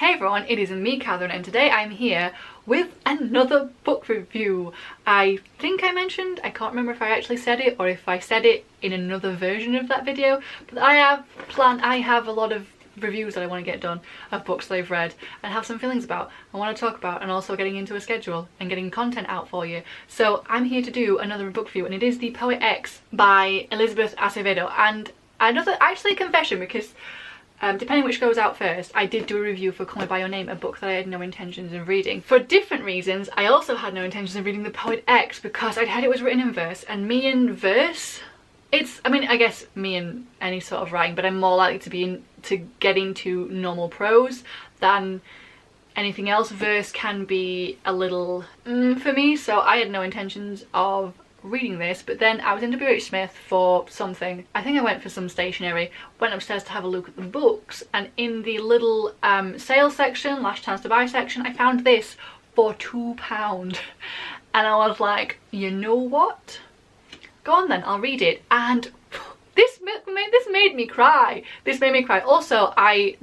Hey everyone, it is me, Catherine, and today I'm here with another book review. I think I mentioned, I can't remember if I actually said it or if I said it in another version of that video, but I have a lot of reviews that I want to get done of books that I've read and have some feelings about, I want to talk about, and also getting into a schedule and getting content out for you. So I'm here to do another book review, and it is The Poet X by Elizabeth Acevedo. And another, actually a confession, because depending which goes out first, I did do a review for Call Me By Your Name, a book that I had no intentions of reading. For different reasons, I also had no intentions of reading The Poet X because I'd heard it was written in verse, and me and verse, I mean, I guess me and any sort of writing, but I'm more likely to get into normal prose than anything else. Verse can be a little for me, so I had no intentions of reading this. But then I was in WH Smith for something, I think I went for some stationery, went upstairs to have a look at the books, and in the little sales section, last chance to buy section, I found this for £2, and I was like, you know what, go on then, I'll read it. And this made me cry. This made me cry. Also, I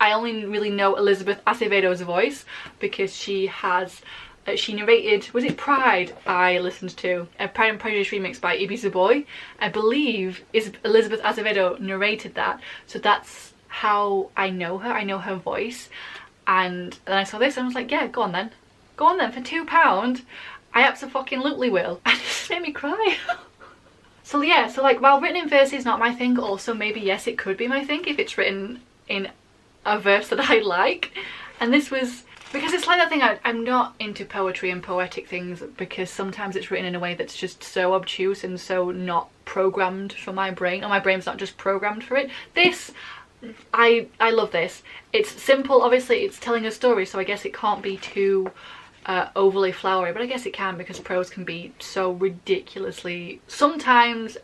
only really know Elizabeth Acevedo's voice because she has she narrated, was it Pride I listened to? A Pride and Prejudice remix by Ibiza Boy. I believe is Elizabeth Acevedo narrated that. So that's how I know her. I know her voice. And then I saw this and I was like, yeah, go on then. Go on then, for £2. I absolutely will. And it just made me cry. So yeah, so like, while written in verse is not my thing, also maybe yes, it could be my thing if it's written in a verse that I like. And this was, because it's like that thing, I'm not into poetry and poetic things because sometimes it's written in a way that's just so obtuse and so not programmed for my brain, or my brain's not just programmed for it. This, I love this. It's simple, obviously it's telling a story, so I guess it can't be too overly flowery, but I guess it can, because prose can be so ridiculously, sometimes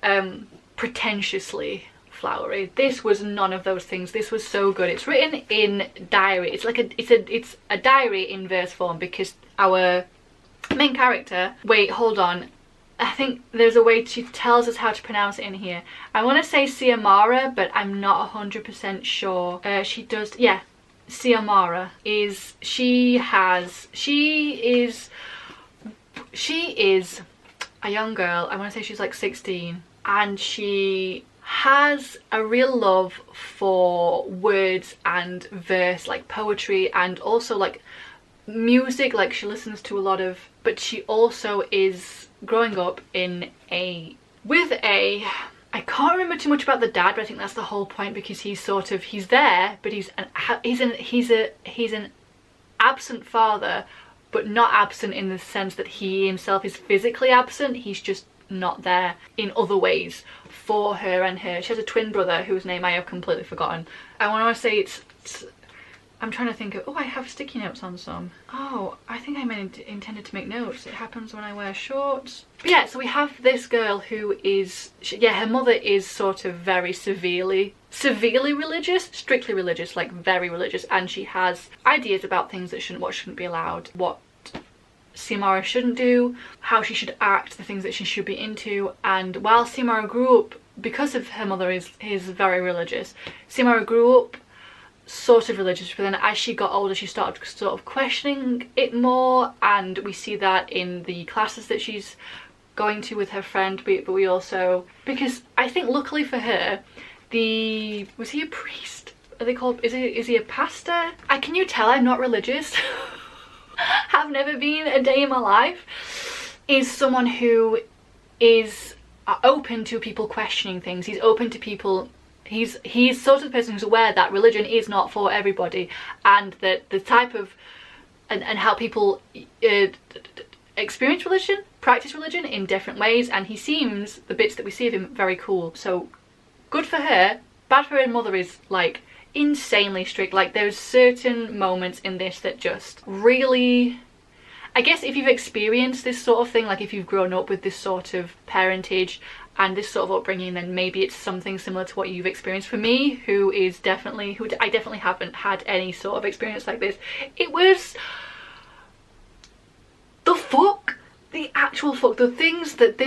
pretentiously flowery. This was none of those things. This was so good. It's written in diary. It's like it's a diary in verse form, because our main character, wait, hold on, I think there's a way to tells us how to pronounce it in here. I want to say Siamara, but I'm not 100% sure. She does, yeah, Siamara is, she is a young girl. I want to say she's like 16, and she has a real love for words and verse, like poetry, and also like music. Like she listens to a lot of, but she also is growing up in I can't remember too much about the dad, but I think that's the whole point, because he's there, but he's an absent father, but not absent in the sense that he himself is physically absent. He's just not there in other ways for her and her. She has a twin brother whose name I have completely forgotten. I want to say I'm trying to think of, oh, I have sticky notes on some. Oh, I think I intended to make notes. It happens when I wear shorts. But yeah, so we have this girl who is, her mother is sort of very severely religious, strictly religious, like very religious, and she has ideas about things that shouldn't be allowed, what Siamara shouldn't do, how she should act, the things that she should be into. And while Siamara grew up, because of her mother is very religious, Siamara grew up sort of religious, but then as she got older she started sort of questioning it more, and we see that in the classes that she's going to with her friend. But we also, because I think luckily for her, was he a priest? Are they called, is he a pastor? Can you tell I'm not religious? Have never been a day in my life. Is someone who is open to people questioning things. He's open to people, he's sort of the person who's aware that religion is not for everybody, and that the type of and how people experience religion, practice religion in different ways. And he seems, the bits that we see of him, very cool. So good for her. Bad for her mother is like insanely strict. Like there's certain moments in this that just really, I guess if you've experienced this sort of thing, like if you've grown up with this sort of parentage and this sort of upbringing, then maybe it's something similar to what you've experienced. For me, who I definitely haven't had any sort of experience like this, it was the actual fuck, the things that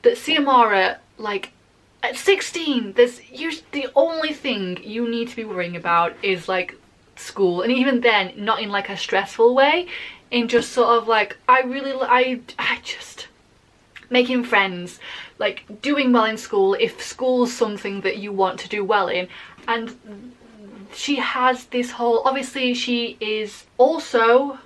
Siamara, like, At 16, the only thing you need to be worrying about is like school, and even then not in like a stressful way, in just sort of like I just making friends, like doing well in school if school's something that you want to do well in. And she has this whole, obviously she is also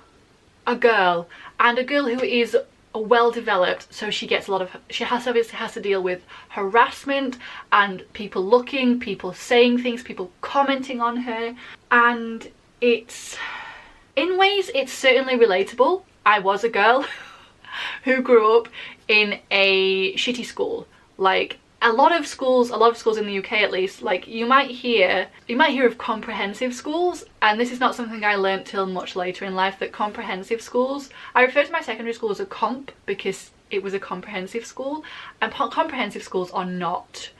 a girl, and a girl who is well developed, so she gets a lot of, she obviously has to deal with harassment and people looking, people saying things, people commenting on her, and it's, in ways it's certainly relatable. I was a girl who grew up in a shitty school. Like a lot of schools in the UK at least, like you might hear of comprehensive schools, and this is not something I learnt till much later in life, that comprehensive schools, I refer to my secondary school as a comp because it was a comprehensive school, and comprehensive schools are not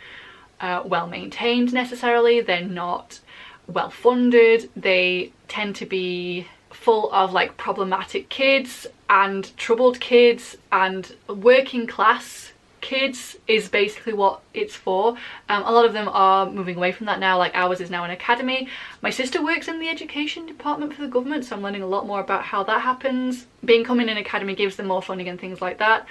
well maintained necessarily, they're not well funded, they tend to be full of like problematic kids and troubled kids, and working class kids is basically what it's for. A lot of them are moving away from that now, like ours is now an academy. My sister works in the education department for the government, so I'm learning a lot more about how that happens. Becoming an academy gives them more funding and things like that.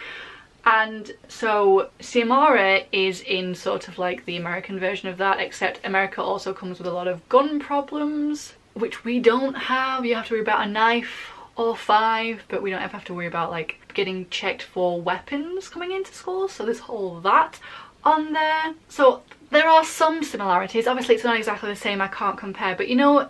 And so Xiomara is in sort of like the American version of that, except America also comes with a lot of gun problems, which we don't have. You have to worry about a knife or 5, but we don't ever have to worry about like getting checked for weapons coming into schools, so there's all that on there. So there are some similarities. Obviously it's not exactly the same, I can't compare, but you know,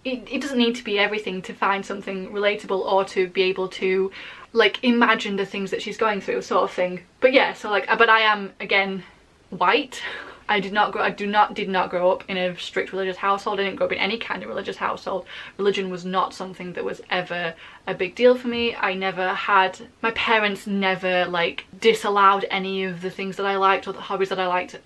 it doesn't need to be everything to find something relatable or to be able to like imagine the things that she's going through, sort of thing. But yeah, so like, but I am again white. I did not grow up in a strict religious household. I didn't grow up in any kind of religious household. Religion was not something that was ever a big deal for me. I never had, my parents never like disallowed any of the things that I liked or the hobbies that I liked,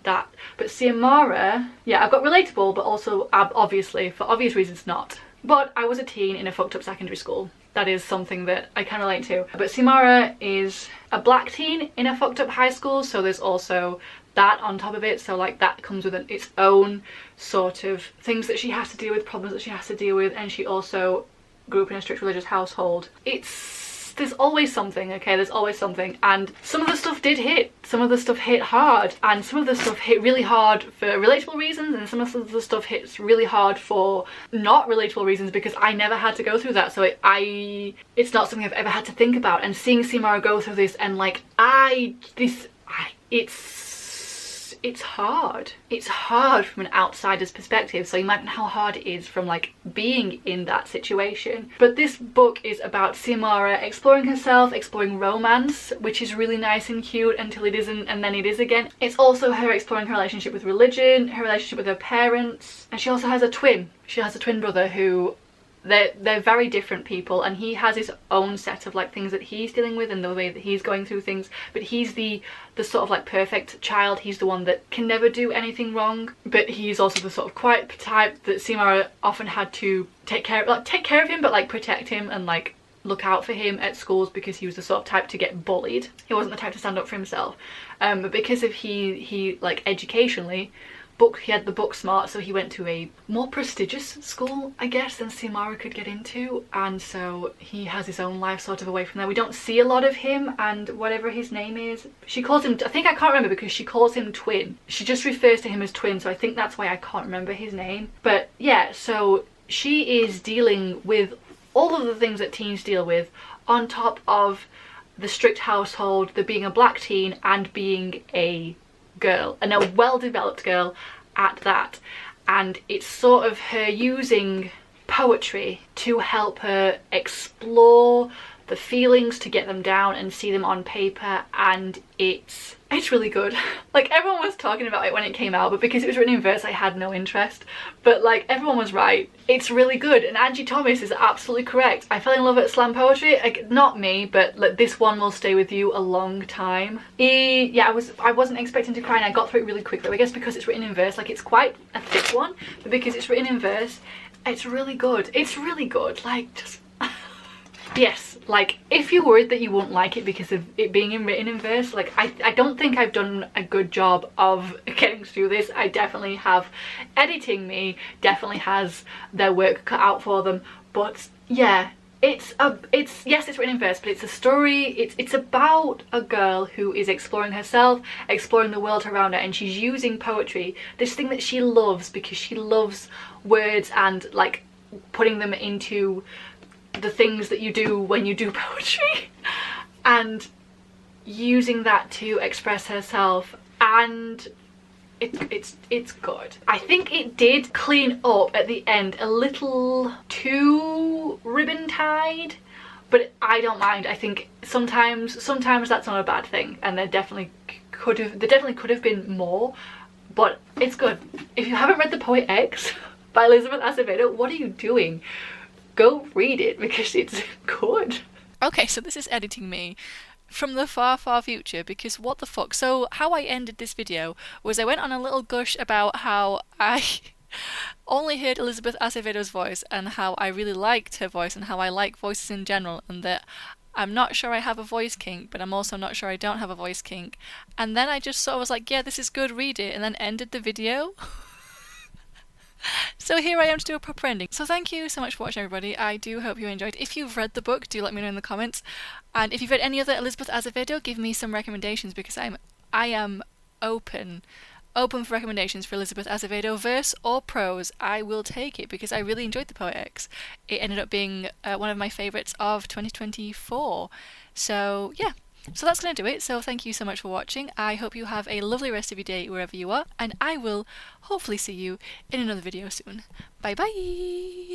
that. But Xiomara, yeah, I've got relatable, but also obviously for obvious reasons not. But I was a teen in a fucked up secondary school. That is something that I can relate to. But Xiomara is a black teen in a fucked up high school, so there's also that on top of it. So like that comes with its own sort of things that she has to deal with, problems that she has to deal with, and she also grew up in a strict religious household. There's always something, okay, there's always something, and some of the stuff did hit. Some of the stuff hit hard, and some of the stuff hit really hard for relatable reasons, and some of the stuff hits really hard for not relatable reasons, because I never had to go through that, so it's not something I've ever had to think about. And seeing Xiomara go through this, and like it's hard. It's hard from an outsider's perspective, so imagine how hard it is from like being in that situation. But this book is about Xiomara exploring herself, exploring romance, which is really nice and cute until it isn't, and then it is again. It's also her exploring her relationship with religion, her relationship with her parents, and she also has a twin. She has a twin brother who they're very different people, and he has his own set of like things that he's dealing with and the way that he's going through things, but he's the sort of like perfect child. He's the one that can never do anything wrong, but he's also the sort of quiet type that Xiomara often had to take care of him, but like protect him and like look out for him at schools, because he was the sort of type to get bullied. He wasn't the type to stand up for himself, but because of he like educationally, he had the book smart, so he went to a more prestigious school, I guess, than Xiomara could get into, and so he has his own life sort of away from there. We don't see a lot of him, and whatever his name is, she calls him, I can't remember because she calls him Twin. She just refers to him as Twin, so I think that's why I can't remember his name. But yeah, so she is dealing with all of the things that teens deal with, on top of the strict household, the being a black teen and being a girl, and a well-developed girl at that. And it's sort of her using poetry to help her explore the feelings, to get them down and see them on paper, and it's really good. Like everyone was talking about it when it came out, but because it was written in verse I had no interest, but like everyone was right, it's really good. And Angie Thomas is absolutely correct. I fell in love at slam poetry, like, not me, but like, this one will stay with you a long time. Yeah, I wasn't expecting to cry, and I got through it really quickly. I guess because it's written in verse, like it's quite a thick one, but because it's written in verse, it's really good. It's really good, like just yes, like, if you're worried that you won't like it because of it being written in verse, like, I don't think I've done a good job of getting through this. I definitely have. Editing me definitely has their work cut out for them, but yeah, yes, it's written in verse, but it's a story. It's about a girl who is exploring herself, exploring the world around her, and she's using poetry, this thing that she loves, because she loves words and like putting them into the things that you do when you do poetry, and using that to express herself, and it's good. I think it did clean up at the end a little too ribbon tied, but I don't mind. I think sometimes that's not a bad thing, and there definitely could have been more, but it's good. If you haven't read The Poet X by Elizabeth Acevedo, what are you doing? Go read it, because it's good. Okay, so this is editing me from the far, far future, because what the fuck. So how I ended this video was I went on a little gush about how I only heard Elizabeth Acevedo's voice, and how I really liked her voice, and how I like voices in general, and that I'm not sure I have a voice kink, but I'm also not sure I don't have a voice kink. And then I just sort of was like, yeah, this is good, read it, and then ended the video. So here I am to do a proper ending. So thank you so much for watching, everybody. I do hope you enjoyed. If you've read the book, do let me know in the comments. And if you've read any other Elizabeth Acevedo, give me some recommendations, because I am open for recommendations for Elizabeth Acevedo, verse or prose. I will take it, because I really enjoyed The Poet X. It ended up being one of my favourites of 2024. So yeah. So that's going to do it. So thank you so much for watching. I hope you have a lovely rest of your day wherever you are, and I will hopefully see you in another video soon. Bye bye!